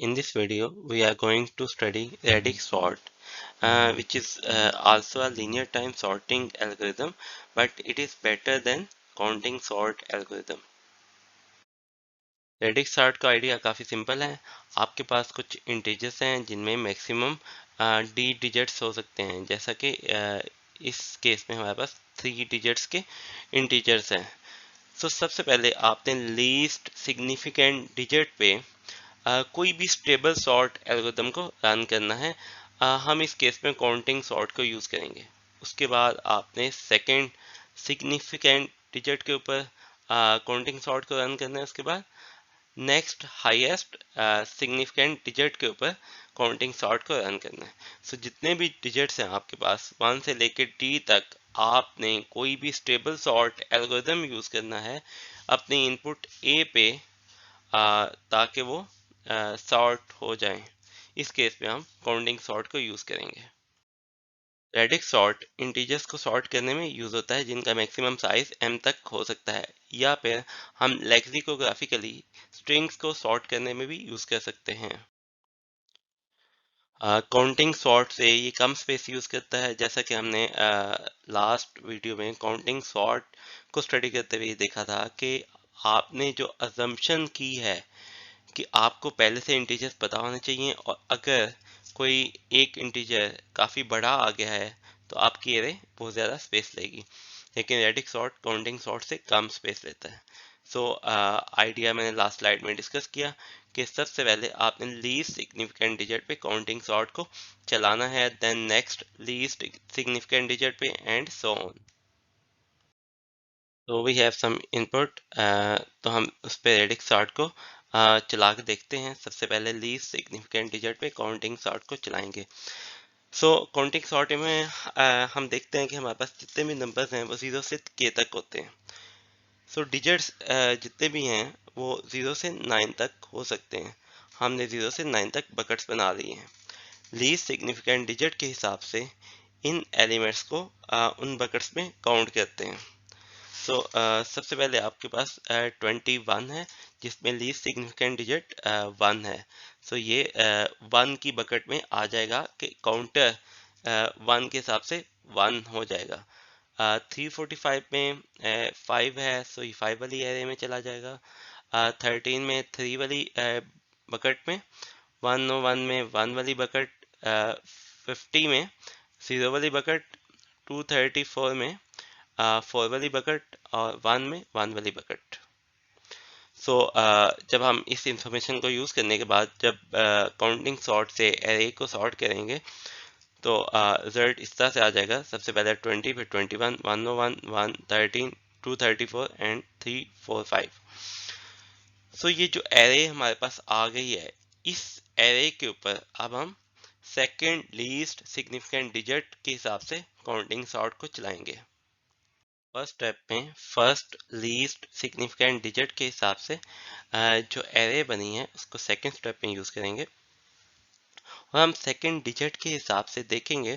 In this video, we are going to study radix sort, which is also a linear time sorting algorithm, but it is better than counting sort algorithm. Radix sort का idea काफ़ी simple है। आपके पास कुछ integers हैं जिनमें maximum D digits हो सकते हैं, जैसा कि इस केस में हमारे पास 3 डिजिट्स के इंटीजर्स हैं। सो सबसे पहले आपने लीस्ट सिग्निफिकेंट डिजिट पे कोई भी स्टेबल सॉर्ट एल्गोरिथम को रन करना है। हम इस केस में काउंटिंग सॉर्ट को यूज़ करेंगे। उसके बाद आपने सेकंड सिग्निफिकेंट डिजिट के ऊपर काउंटिंग सॉर्ट को रन करना है। उसके बाद नेक्स्ट हाईएस्ट सिग्निफिकेंट डिजिट के ऊपर काउंटिंग सॉर्ट को रन करना है। सो जितने भी डिजिट्स हैं आपके पास 1 से लेकर टी तक, आपने कोई भी स्टेबल सॉर्ट एल्गोरिथम यूज़ करना है अपने इनपुट ए पे, ताकि वो सॉर्ट हो जाएं। इस केस में हम काउंटिंग सॉर्ट को यूज़ करेंगे। रेडिक्स सॉर्ट इंटीजर्स को सॉर्ट करने में यूज़ होता है जिनका मैक्सिमम साइज m तक हो सकता है, या फिर हम लेक्सिकोग्राफिकली स्ट्रिंग्स को सॉर्ट करने में भी यूज़ कर सकते हैं। काउंटिंग सॉर्ट से ये कम स्पेस यूज़ करता है, जैसा कि हमने लास्ट वीडियो में काउंटिंग सॉर्ट को स्टडी करते हुए देखा था कि आपने जो अजम्पशन की है कि आपको पहले से इंटीजर्स पता होने चाहिए, और अगर कोई एक इंटीजर काफ़ी बड़ा आ गया है तो आपकी एरे बहुत ज़्यादा स्पेस लेगी, लेकिन रेडिक्स सॉर्ट काउंटिंग सॉर्ट से कम स्पेस लेता है। सो आइडिया मैंने लास्ट स्लाइड में डिस्कस किया कि सबसे पहले आपने लीस्ट सिग्निफिकेंट डिजिट पे काउंटिंग सॉर्ट को चलाना है, then next least significant digit पे, एंड सो ऑन। तो वी हैव सम इनपुट, तो हम उस पर रेडिक्स सॉर्ट को चला के देखते हैं। सबसे पहले लीस्ट सिग्निफिकेंट डिजिट पे काउंटिंग सॉर्ट को चलाएंगे। सो काउंटिंग सॉर्ट में हम देखते हैं कि हमारे पास जितने भी नंबर्स हैं वो 0 से k तक होते हैं। सो डिजिट्स जितने भी हैं वो 0 से 9 तक हो सकते हैं। हमने 0 से 9 तक बकेट्स बना लिए हैं। लीस्ट सिग्निफिकेंट डिजिट के हिसाब से इन एलिमेंट्स को उन बकेट्स में काउंट करते हैं। सो सबसे पहले आपके पास 21 है, जिसमें लीस्ट सिग्निफिकेंट डिजिट 1 है। सो ये 1 की बकेट में आ जाएगा कि काउंटर 1 के हिसाब से 1 हो जाएगा। 345 में 5 है, सो ये 5 वाली एरे में चला जाएगा। 13 में 3 वाली बकेट में, 101 में 1 वाली बकेट, 50 में 0 वाली बकेट, 234 में 4 वाली बकेट, और 1 में 1 वाली बकेट। सो जब हम इस इंफॉर्मेशन को यूज़ करने के बाद जब काउंटिंग सॉर्ट से एरे को सॉर्ट करेंगे तो रिजल्ट इस तरह से आ जाएगा। सबसे पहले 20, फिर 21, 101, 113, 234 एंड 345। सो ये जो एरे हमारे पास आ गई है, इस एरे के ऊपर अब हम सेकेंड लीस्ट सिग्निफिकेंट डिजिट के हिसाब से काउंटिंग सॉर्ट को चलाएंगे। फर्स्ट स्टेप में फर्स्ट लीस्ट सिग्निफिकेंट डिजिट के हिसाब से जो एरे बनी है उसको सेकंड स्टेप में यूज़ करेंगे, और हम सेकंड डिजिट के हिसाब से देखेंगे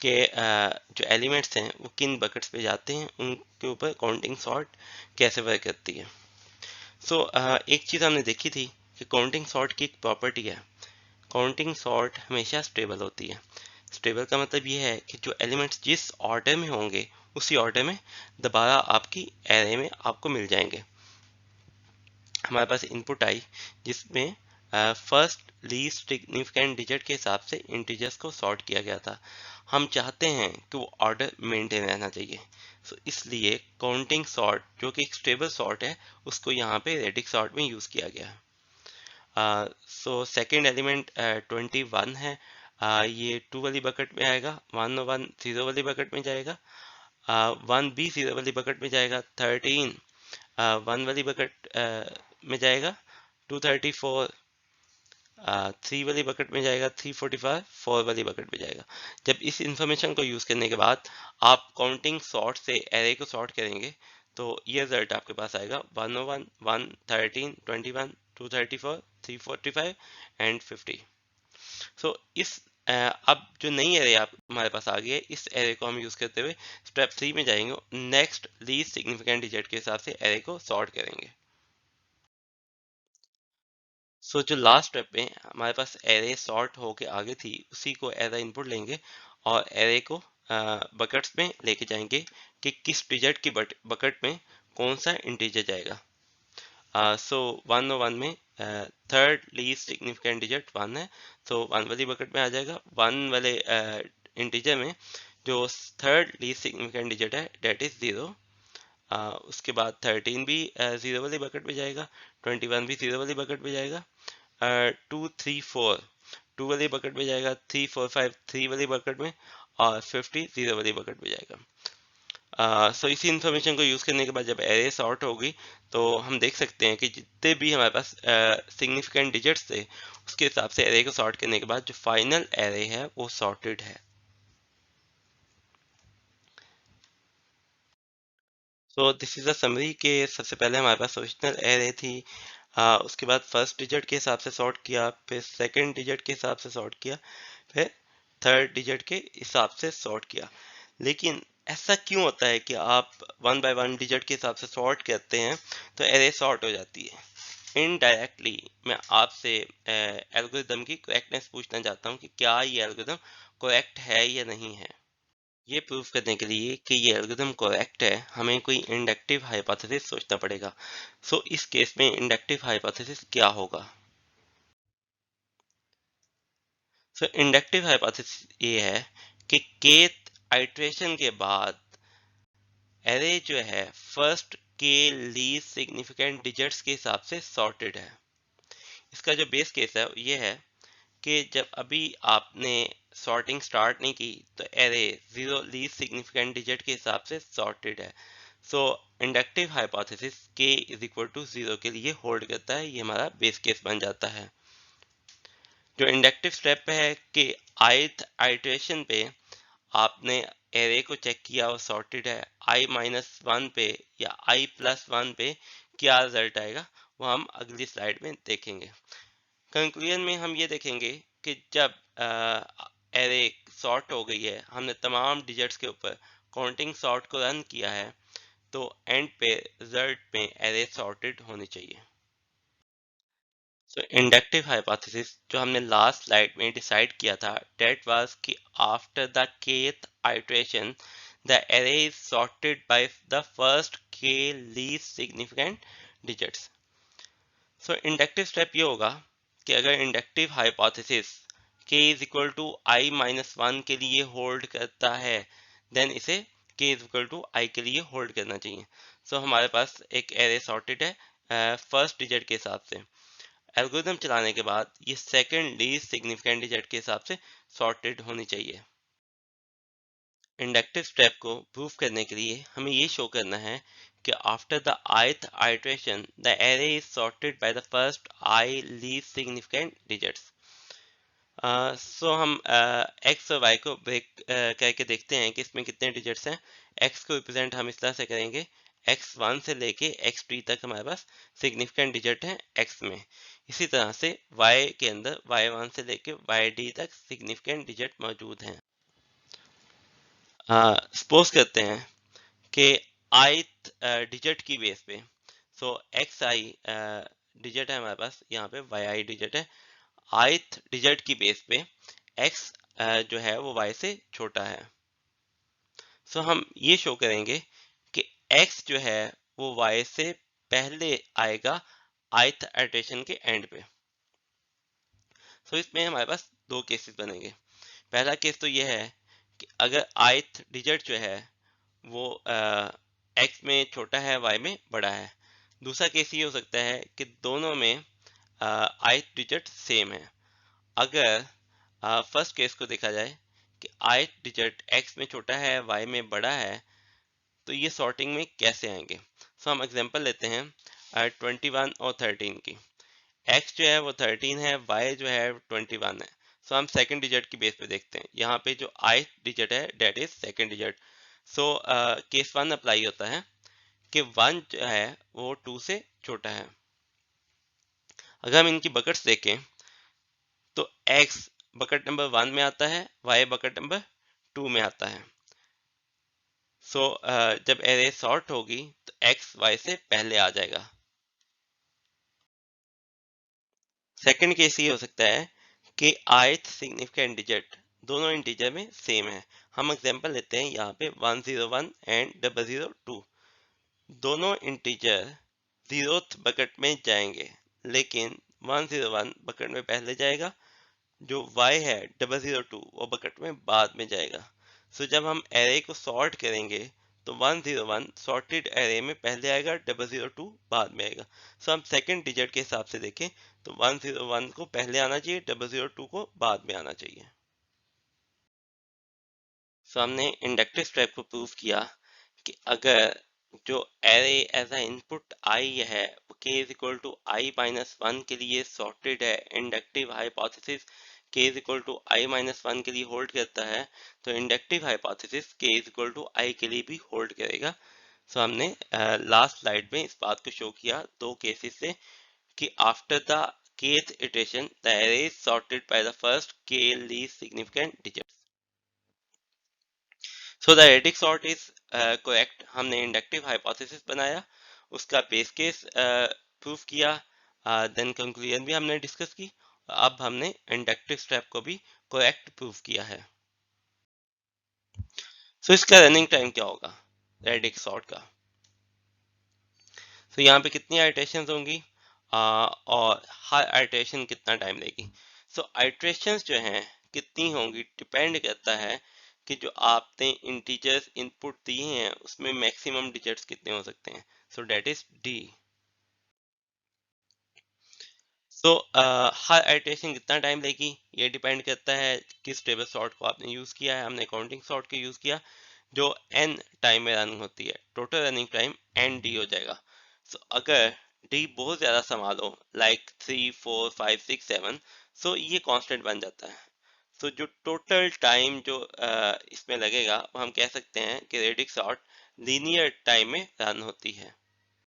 कि जो एलिमेंट्स हैं वो किन बकेट्स पे जाते हैं, उनके ऊपर काउंटिंग सॉर्ट कैसे वर्क करती है। सो एक चीज़ हमने देखी थी कि काउंटिंग सॉर्ट की एक प्रॉपर्टी है, काउंटिंग सॉर्ट हमेशा स्टेबल होती है। स्टेबल का मतलब ये है कि जो एलिमेंट्स जिस ऑर्डर में होंगे उसी ऑर्डर में दोबारा आपकी एरे में आपको मिल जाएंगे। हमारे पास इनपुट आई जिसमें फर्स्ट लीस्ट सिग्निफिकेंट डिजिट के हिसाब से इंटीजर्स को सॉर्ट किया गया था। हम चाहते हैं कि वो ऑर्डर मेंटेन रहना चाहिए, सो इसलिए काउंटिंग सॉर्ट जो कि एक स्टेबल सॉर्ट है उसको यहाँ पे रेडिक्स सॉर्ट में यूज़ किया गया है। सो सेकेंड एलिमेंट 21 है, ये 2 वाली बकेट में आएगा, 101 0 वाली बकेट में जाएगा, 1 भी 0 वाली बकेट में जाएगा, 13 1 वाली बकेट में जाएगा, 234 3 वाली बकेट में जाएगा, 345 4 वाली बकेट में जाएगा। जब इस इंफॉर्मेशन को यूज़ करने के बाद आप काउंटिंग सॉर्ट से एरे को सॉर्ट करेंगे तो ये रिजल्ट आपके पास आएगा 101 113 21 234 345 एंड 50। सो इस अब जो नई एरे आप हमारे पास आ गई है, इस एरे को हम यूज़ करते हुए स्टेप 3 में जाएंगे, नेक्स्ट लीस्ट सिग्निफिकेंट डिजिट के हिसाब से एरे को सॉर्ट करेंगे। सो जो लास्ट स्टेप में हमारे पास एरे सॉर्ट होके आगे थी उसी को एज अ इनपुट लेंगे और एरे को बकेट्स में लेके जाएंगे कि किस डिजिट की बकेट में कौन सा इंटीजर जाएगा। सो 101 में थर्ड लीस्ट सिग्निफिकेंट डिजिट 1 है, तो 1 वाली बकेट में आ जाएगा। 1 वाले इंटीजर में जो थर्ड लीस्ट सिग्निफिकेंट डिजिट है डेट इज 0। उसके बाद 13 भी 0 वाली बकेट में जाएगा, 21 भी 0 वाली बकेट में जाएगा, 2 3 4 2 वाली बकेट में जाएगा, 3 4 5 3 वाली बकेट में, और 50 0 वाली बकेट में जाएगा। सो इसी इंफॉर्मेशन को यूज करने के बाद जब एरे सॉर्ट होगी तो हम देख सकते हैं कि जितने भी हमारे पास सिग्निफिकेंट डिजिट्स थे उसके हिसाब से एरे को सॉर्ट करने के बाद जो फाइनल एरे है वो सॉर्टेड है। So this is a summary के सबसे पहले हमारे पास ओरिजिनल एरे थी, उसके बाद फर्स्ट डिजिट के हिसाब से सॉर्ट किया, फिर सेकंड डिजिट के हिसाब से सॉर्ट किया, फिर थर्ड डिजिट के हिसाब से सॉर्ट किया। लेकिन ऐसा क्यों होता है कि आप 1 बाय 1 डिजिट के हिसाब से सॉर्ट करते हैं तो एरे सॉर्ट हो जाती है। इनडायरेक्टली मैं आपसे एल्गोरिदम की करेक्टनेस पूछना चाहता हूँ कि क्या ये एल्गोरिदम करेक्ट है या नहीं है। ये प्रूव करने के लिए कि ये एल्गोरिथम करेक्ट है हमें कोई इंडक्टिव हाइपोथेसिस सोचना पड़ेगा। सो इस केस में इंडक्टिव हाइपोथेसिस क्या होगा। सो इंडक्टिव हाइपोथेसिस ये है कि kth आइट्रेशन के बाद एरे जो है फर्स्ट के लीस्ट सिग्निफिकेंट डिजिट्स के हिसाब से सॉर्टेड है। इसका जो बेस केस है ये है कि जब अभी आपने सॉर्टिंग स्टार्ट नहीं की तो एरे 0 लीस्ट सिग्निफिकेंट डिजिट के हिसाब से सॉर्टेड है। So inductive hypothesis k is equal to 0 के लिए होल्ड करता है, ये हमारा बेस केस बन जाता है। जो इंडक्टिव स्टेप है कि ith आइट्रेशन पे आपने एरे को चेक किया और सॉर्टेड है, i-1 पे या i+1 पे क्या रिजल्ट आएगा वो हम अगली स्लाइड में देखेंगे। कंक्लूजन में हम ये देखेंगे कि जब एरे सॉर्ट हो गई है, हमने तमाम डिजिट्स के ऊपर काउंटिंग सॉर्ट को रन किया है, तो एंड पे रिजल्ट में एरे सॉर्टेड होनी चाहिए। सो इंडक्टिव हाइपोथेसिस जो हमने लास्ट स्लाइड में डिसाइड किया था डेट वाज कि after the kth iteration the array is sorted by the first k least significant digits. So inductive step ये होगा कि अगर inductive hypothesis k is equal to i-1 के लिए होल्ड करता है देन इसे k is equal to i के लिए होल्ड करना चाहिए। सो हमारे पास एक एरे सॉर्टेड है फर्स्ट डिजिट के हिसाब से। एल्गोरिथम चलाने के बाद ये सेकंड लीस्ट सिग्निफिकेंट डिजिट के हिसाब से सॉर्टेड होनी चाहिए। इंडक्टिव स्टेप को प्रूव करने के लिए हमें ये शो करना है कि after the ith iteration the array is sorted by the first I least significant digits. So हम x और y को ब्रेक करके देखते हैं कि इसमें कितने डिजिट्स हैं। x को रिप्रेजेंट हम इस तरह से करेंगे, x1 से लेके x3 तक हमारे पास सिग्निफिकेंट डिजिट हैं x में। इसी तरह से y के अंदर y1 से लेके yd तक सिग्निफिकेंट डिजिट मौजूद हैं। सपोज करते हैं कि ith डिजिट की बेस पे, सो xi डिजिट है हमारे पास, यहाँ पे yi डिजिट है, ith डिजिट की बेस पे x जो है वो y से छोटा है। सो हम ये शो करेंगे कि x जो है वो y से पहले आएगा ith आइट्रेशन के एंड पे। सो इसमें हमारे पास दो केसेस बनेंगे। पहला केस तो ये है कि अगर ith डिजिट जो है वो x में छोटा है y में बड़ा है। दूसरा केस ये हो सकता है कि दोनों में ith डिजिट सेम है। अगर फर्स्ट केस को देखा जाए कि ith डिजिट x में छोटा है y में बड़ा है तो ये सॉर्टिंग में कैसे आएंगे। सो हम एग्जांपल लेते हैं 21 और 13 की। x जो है वो 13 है, y जो है 21 है। सो हम सेकंड डिजिट की बेस पे देखते हैं, यहाँ पे जो ith डिजिट है that is second digit. So case 1 apply होता है कि 1 जो है वो 2 से छोटा है। अगर हम इनकी बकेट्स देखें तो x बकेट नंबर 1 में आता है, y बकेट नंबर 2 में आता है। सो जब एरे सॉर्ट होगी तो x y से पहले आ जाएगा। सेकंड केस ये हो सकता है कि ith सिग्निफिकेंट डिजिट दोनों इंटीजर में सेम है। हम एग्जांपल लेते हैं यहाँ पे 101 एंड 002। दोनों इंटीजर जीरोथ बकेट में जाएंगे, लेकिन 101 बकेट में पहले जाएगा, जो y है 002 वो बकेट में बाद में जाएगा। सो जब हम एरे को सॉर्ट करेंगे तो 101 सॉर्टेड एरे में पहले आएगा, 002 बाद में आएगा। सो हम सेकंड डिजिट के हिसाब से देखें तो 101 को पहले आना चाहिए, 002 को बाद में आना चाहिए। सो हमने इंडक्टिव स्टेप को प्रूव किया कि अगर जो array as a input I है k is equal to I minus one के लिए सॉर्टेड है, inductive hypothesis k is equal to I minus one के लिए होल्ड करता है, तो inductive hypothesis k is equal to I के लिए भी होल्ड करेगा। सो हमने लास्ट स्लाइड में इस बात को शो किया दो केसेस से कि after the kth iteration the array is sorted by the first k least significant digit. So the edict sort is correct. हमने इंडक्टिव हाइपोथेसिस बनाया, उसका बेस केस प्रूफ किया, देन कंक्लूजन भी हमने डिस्कस की। अब हमने इंडक्टिव स्टेप को भी करेक्ट प्रूफ किया है। सो इसका रनिंग टाइम क्या होगा एडिक सॉर्ट का? तो यहाँ पे कितनी आइटरेशंस होंगी और हर आइटरेशन कितना टाइम लेगी? सो आइटरेशंस जो हैं कितनी होंगी डिपेंड करता है कि जो आपने इंटीजर्स इनपुट दिए हैं उसमें मैक्सिमम डिजिट्स कितने हो सकते हैं। So that is D. सो हर आइटरेशन कितना टाइम लेगी ये डिपेंड करता है किस टेबल सॉर्ट को आपने यूज किया है। हमने काउंटिंग सॉर्ट को यूज किया जो n टाइम में रन होती है, total running time n d हो जाएगा। सो अगर डी बहुत ज्यादा संभालो लाइक 3 4 5 6 7, सो ये कांस्टेंट बन जाता है। सो जो टोटल टाइम जो इसमें लगेगा वो हम कह सकते हैं कि रेडिक्स सॉर्ट लीनियर टाइम में रन होती है।